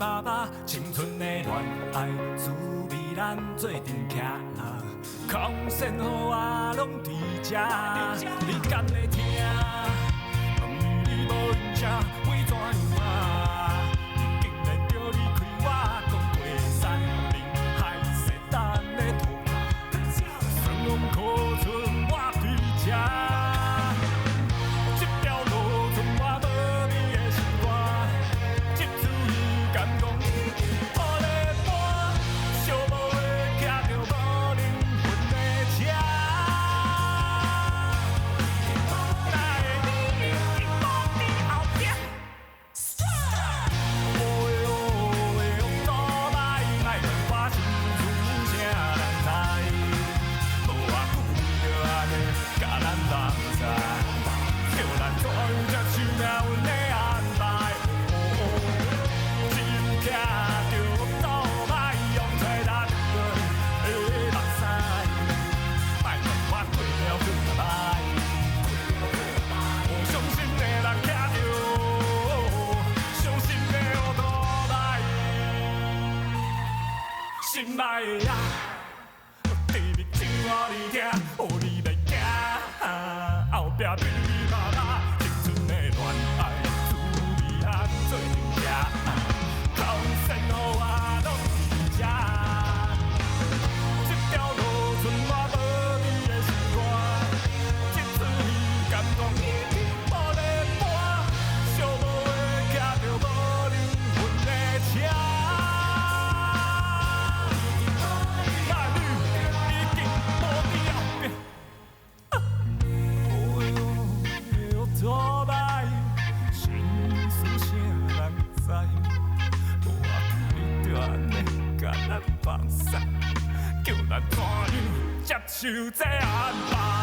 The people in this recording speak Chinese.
爸爸，青春的恋爱滋味咱做阵徛，空闲予我拢伫遮，你敢会听？问你无印象，为怎样啊？竟然着离开我，讲过山林海誓，等咧土塔，酸龙苦春我对遮。 心爱的啊，第二唱我你听，予你袂惊。后壁比你爸爸，青春的恋爱滋味通做阵徛，空闲予我拢伫遮。这条路剩我无你的心肝，这出戏感动已经无咧播，寂寞的骑着无灵魂的车。 放下，叫咱怎样接受这安排？